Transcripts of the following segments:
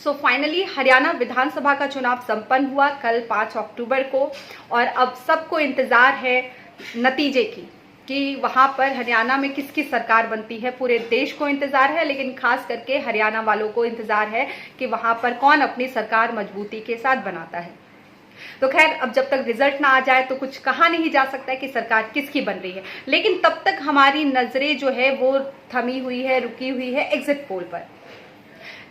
So finally Haryana विधानसभा का चुनाव संपन्न हुआ कल 5 अक्टूबर को, और अब सबको इंतजार है नतीजे की कि वहां पर हरियाणा में किसकी सरकार बनती है। पूरे देश को इंतजार है, लेकिन खास करके हरियाणा वालों को इंतजार है कि वहां पर कौन अपनी सरकार मजबूती के साथ बनाता है। तो खैर, अब जब तक रिजल्ट ना आ जाए तो कुछ कहा नहीं जा सकता है कि सरकार किसकी बन रही है, लेकिन तब तक हमारी नजरें जो है वो थमी हुई है, रुकी हुई है एग्जिट पोल पर।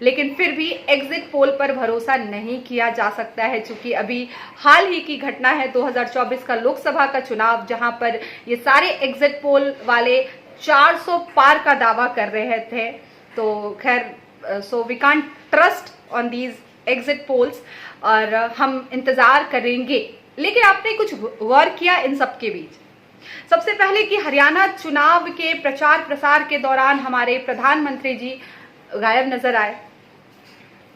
लेकिन फिर भी एग्जिट पोल पर भरोसा नहीं किया जा सकता है, क्योंकि अभी हाल ही की घटना है 2024 का लोकसभा का चुनाव, जहां पर ये सारे एग्जिट पोल वाले 400 पार का दावा कर रहे थे। तो खैर, so we can't trust on these exit polls, और हम इंतजार करेंगे। लेकिन आपने कुछ गौर किया इन सब के बीच? सबसे पहले कि हरियाणा चुनाव के प्रचार प्रसार के दौरान हमारे प्रधानमंत्री जी गायब नजर आए,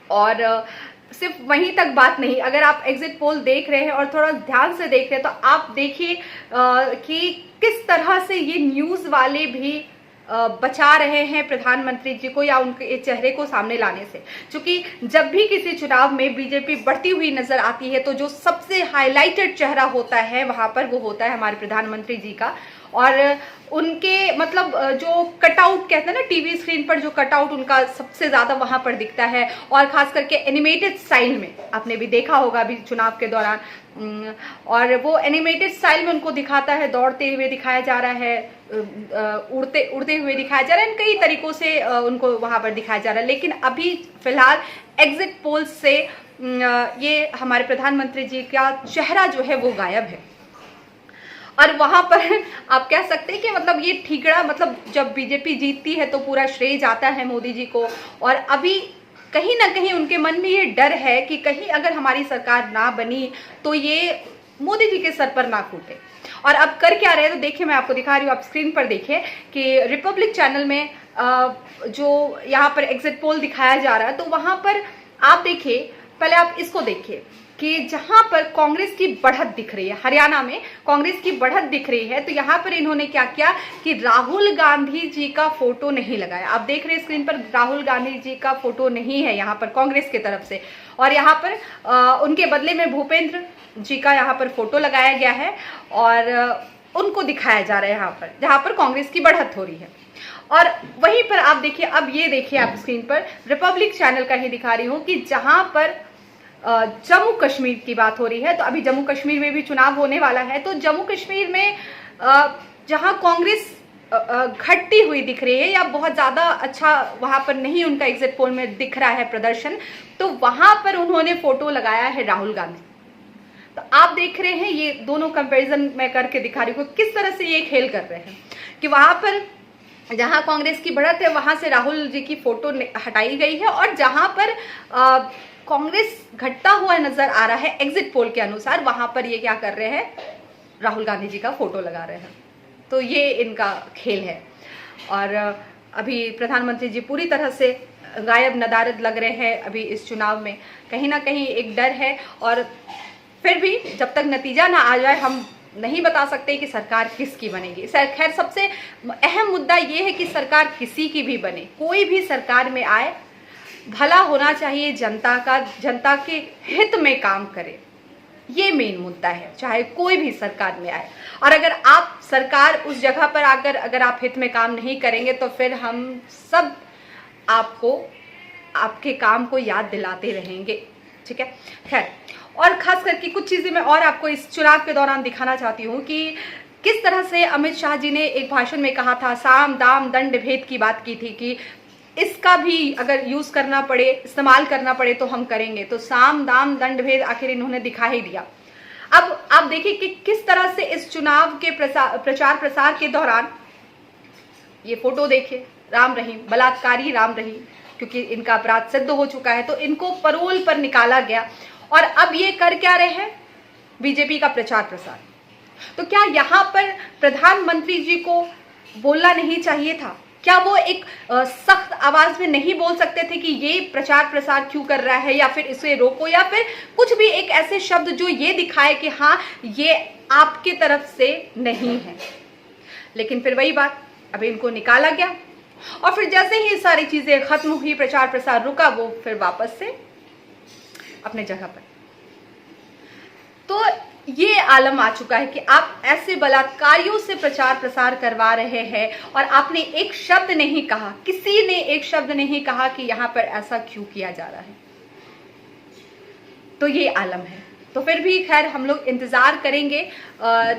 और सिर्फ वहीं तक बात नहीं, अगर आप एग्जिट पोल देख रहे हैं और थोड़ा ध्यान से देख रहे हैं तो आप देखिए कि किस तरह से ये न्यूज वाले भी बचा रहे हैं प्रधानमंत्री जी को या उनके चेहरे को सामने लाने से। क्योंकि जब भी किसी चुनाव में बीजेपी बढ़ती हुई नजर आती है तो जो सबसे हाईलाइटेड चेहरा होता है वहां पर वो होता है हमारे प्रधानमंत्री जी का, और उनके मतलब जो कटआउट कहते हैं ना, टीवी स्क्रीन पर जो कटआउट उनका सबसे ज्यादा वहां पर दिखता है, और खास करके एनिमेटेड स्टाइल में आपने भी देखा होगा अभी चुनाव के दौरान, और वो एनिमेटेड स्टाइल में उनको दिखाता है, दौड़ते हुए दिखाया जा रहा है, उड़ते हुए दिखाया जा रहा है, कई तरीकों से उनको वहां पर दिखाया जा रहा है। लेकिन अभी फिलहाल एग्जिट पोल से ये हमारे प्रधानमंत्री जी का चेहरा जो है वो गायब है, और वहां पर आप कह सकते हैं कि मतलब ये ठीकरा, मतलब जब बीजेपी जीतती है तो पूरा श्रेय जाता है मोदी जी को, और अभी कहीं ना कहीं उनके मन में ये डर है कि कहीं अगर हमारी सरकार ना बनी तो ये मोदी जी के सर पर ना फूटे। और अब कर क्या रहे, तो देखिए मैं आपको दिखा रही हूँ, आप स्क्रीन पर देखिए कि रिपब्लिक चैनल में जो यहाँ पर एग्जिट पोल दिखाया जा रहा है, तो वहां पर आप देखिए, पहले आप इसको देखिए कि जहां पर कांग्रेस की बढ़त दिख रही है, हरियाणा में कांग्रेस की बढ़त दिख रही है, तो यहाँ पर इन्होंने क्या किया कि राहुल गांधी जी का फोटो नहीं लगाया। आप देख रहे हैं स्क्रीन पर, राहुल गांधी जी का फोटो नहीं है यहाँ पर कांग्रेस की तरफ से, और यहाँ पर उनके बदले में भूपेंद्र जी का यहाँ पर फोटो लगाया गया है, और उनको दिखाया जा रहा है यहाँ पर, जहाँ पर कांग्रेस की बढ़त हो रही है। और वहीं पर आप देखिए, अब ये देखिए आप स्क्रीन पर रिपब्लिक चैनल का ही दिखा रही हूँ कि जहां पर जम्मू कश्मीर की बात हो रही है, तो अभी जम्मू कश्मीर में भी चुनाव होने वाला है, तो जम्मू कश्मीर में जहां कांग्रेस घटती हुई दिख रही है या बहुत ज्यादा अच्छा वहां पर नहीं उनका एग्जिट पोल में दिख रहा है प्रदर्शन, तो वहां पर उन्होंने फोटो लगाया है राहुल गांधी। तो आप देख रहे हैं, ये दोनों कंपैरिजन मैं करके दिखा रही हूँ किस तरह से ये खेल कर रहे हैं कि वहां पर जहां कांग्रेस की बढ़त है वहां से राहुल जी की फोटो हटाई गई है, और जहां पर कांग्रेस घटता हुआ नजर आ रहा है एग्जिट पोल के अनुसार, वहां पर ये क्या कर रहे हैं, राहुल गांधी जी का फोटो लगा रहे हैं। तो ये इनका खेल है, और अभी प्रधानमंत्री जी पूरी तरह से गायब नदारद लग रहे हैं अभी इस चुनाव में। कहीं ना कहीं एक डर है, और फिर भी जब तक नतीजा ना आ जाए हम नहीं बता सकते कि सरकार किसकी बनेगी। खैर, सबसे अहम मुद्दा ये है कि सरकार किसी की भी बने, कोई भी सरकार में आए, भला होना चाहिए जनता का, जनता के हित में काम करे, ये मेन मुद्दा है, चाहे कोई भी सरकार में आए। और अगर आप सरकार उस जगह पर आकर अगर आप हित में काम नहीं करेंगे तो फिर हम सब आपको आपके काम को याद दिलाते रहेंगे, ठीक है। खैर, और खास करके कुछ चीजें मैं और आपको इस चुनाव के दौरान दिखाना चाहती हूँ कि किस तरह से अमित शाह जी ने एक भाषण में कहा था, साम दाम दंड भेद की बात की थी कि इसका भी अगर यूज करना पड़े, इस्तेमाल करना पड़े तो हम करेंगे। तो साम दाम दंड भेद आखिर इन्होंने दिखा ही दिया। अब आप देखिए कि किस तरह से इस चुनाव के प्रचार प्रसार के दौरान, ये फोटो देखिए, राम रहीम, बलात्कारी राम रहीम, क्योंकि इनका अपराध सिद्ध हो चुका है तो इनको परोल पर निकाला गया, और अब ये कर क्या रहे हैं, बीजेपी का प्रचार प्रसार। तो क्या यहाँ पर प्रधानमंत्री जी को बोलना नहीं चाहिए था? क्या वो एक सख्त आवाज में नहीं बोल सकते थे कि ये प्रचार प्रसार क्यों कर रहा है, या फिर इसे रोको, या फिर कुछ भी एक ऐसे शब्द जो ये दिखाए कि हाँ ये आपके तरफ से नहीं है? लेकिन फिर वही बात, अभी इनको निकाला गया, और फिर जैसे ही सारी चीजें खत्म हुई, प्रचार प्रसार रुका, वो फिर वापस से अपने जगह पर। तो ये आलम आ चुका है कि आप ऐसे बलात्कारियों से प्रचार प्रसार करवा रहे हैं और आपने एक शब्द नहीं कहा, किसी ने एक शब्द नहीं कहा कि यहां पर ऐसा क्यों किया जा रहा है। तो ये आलम है। तो फिर भी खैर हम लोग इंतजार करेंगे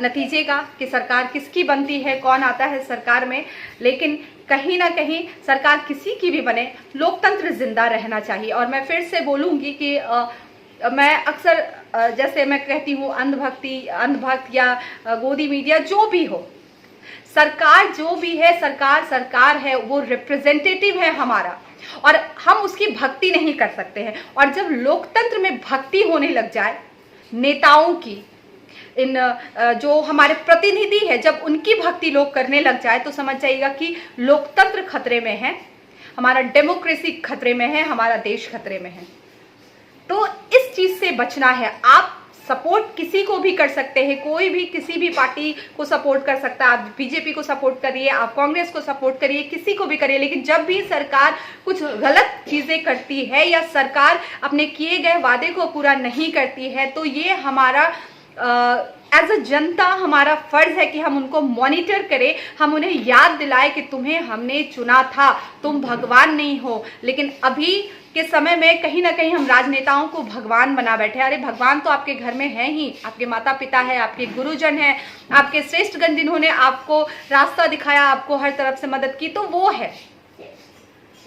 नतीजे का कि सरकार किसकी बनती है, कौन आता है सरकार में। लेकिन कहीं ना कहीं सरकार किसी की भी बने, लोकतंत्र जिंदा रहना चाहिए। और मैं फिर से बोलूंगी कि मैं अक्सर जैसे मैं कहती हूँ, अंधभक्त या गोदी मीडिया जो भी हो, सरकार जो भी है, सरकार है, वो रिप्रेजेंटेटिव है हमारा, और हम उसकी भक्ति नहीं कर सकते हैं। और जब लोकतंत्र में भक्ति होने लग जाए नेताओं की, इन जो हमारे प्रतिनिधि है, जब उनकी भक्ति लोग करने लग जाए, तो समझ जाइएगा कि लोकतंत्र खतरे में है, हमारा डेमोक्रेसी खतरे में है, हमारा देश खतरे में है। तो इस चीज से बचना है। आप सपोर्ट किसी को भी कर सकते हैं, कोई भी किसी भी पार्टी को सपोर्ट कर सकता है। आप बीजेपी को सपोर्ट करिए, आप कांग्रेस को सपोर्ट करिए, किसी को भी करिए, लेकिन जब भी सरकार कुछ गलत चीजें करती है या सरकार अपने किए गए वादे को पूरा नहीं करती है, तो ये हमारा एज अ जनता हमारा फर्ज है कि हम उनको मॉनिटर करें, हम उन्हें याद दिलाएं कि तुम्हें हमने चुना था, तुम भगवान नहीं हो। लेकिन अभी के समय में कहीं ना कहीं हम राजनेताओं को भगवान बना बैठे। अरे भगवान तो आपके घर में है ही, आपके माता पिता है, आपके गुरुजन है, आपके श्रेष्ठगण जिन्होंने आपको रास्ता दिखाया, आपको हर तरफ से मदद की, तो वो है।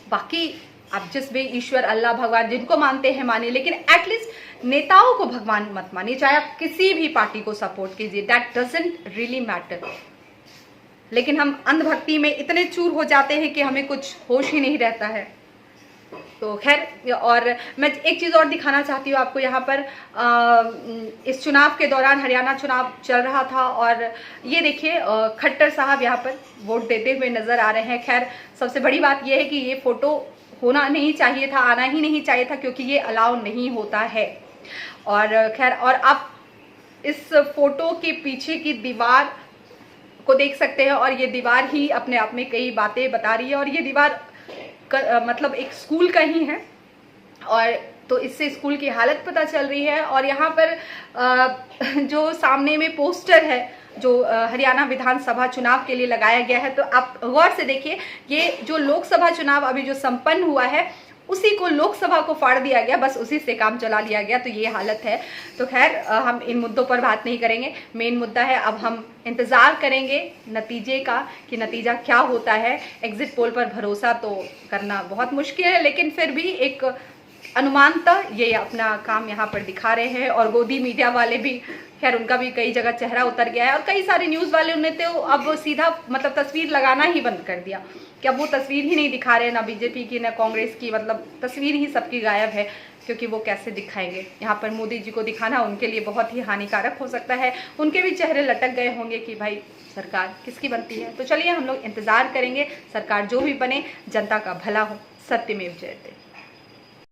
बाकी आप जिस भी ईश्वर, अल्लाह, भगवान जिनको मानते हैं मानिए, लेकिन एटलीस्ट नेताओं को भगवान मत मानिए। चाहे आप किसी भी पार्टी को सपोर्ट कीजिए, दैट डजंट रियली मैटर। लेकिन हम अंधभक्ति में इतने चूर हो जाते हैं कि हमें कुछ होश ही नहीं रहता है। तो खैर, और मैं एक चीज़ और दिखाना चाहती हूँ आपको। यहाँ पर इस चुनाव के दौरान हरियाणा चुनाव चल रहा था और ये देखिए खट्टर साहब यहाँ पर वोट देते हुए नजर आ रहे हैं। खैर, सबसे बड़ी बात यह है कि ये फोटो होना नहीं चाहिए था, आना ही नहीं चाहिए था, क्योंकि ये अलाउ नहीं होता है। और खैर, और आप इस फोटो के पीछे की दीवार को देख सकते हैं, और ये दीवार ही अपने आप में कई बातें बता रही है। और ये दीवार मतलब एक स्कूल का ही है, और तो इससे स्कूल की हालत पता चल रही है। और यहाँ पर जो सामने में पोस्टर है जो हरियाणा विधानसभा चुनाव के लिए लगाया गया है, तो आप गौर से देखिए, ये जो लोकसभा चुनाव अभी जो संपन्न हुआ है, उसी को लोकसभा को फाड़ दिया गया, बस उसी से काम चला लिया गया। तो ये हालत है। तो खैर, हम इन मुद्दों पर बात नहीं करेंगे। मेन मुद्दा है, अब हम इंतजार करेंगे नतीजे का कि नतीजा क्या होता है। एग्जिट पोल पर भरोसा तो करना बहुत मुश्किल है, लेकिन फिर भी एक अनुमानतः ये अपना काम यहाँ पर दिखा रहे हैं। और गोदी मीडिया वाले भी, खैर उनका भी कई जगह चेहरा उतर गया है, और कई सारे न्यूज़ वाले उन्हें तो अब सीधा मतलब तस्वीर लगाना ही बंद कर दिया कि अब वो तस्वीर ही नहीं दिखा रहे, ना बीजेपी की ना कांग्रेस की, मतलब तस्वीर ही सबकी गायब है। क्योंकि वो कैसे दिखाएंगे, यहाँ पर मोदी जी को दिखाना उनके लिए बहुत ही हानिकारक हो सकता है। उनके भी चेहरे लटक गए होंगे कि भाई सरकार किसकी बनती है। तो चलिए हम लोग इंतजार करेंगे, सरकार जो भी बने जनता का भला हो। सत्यमेव जयते।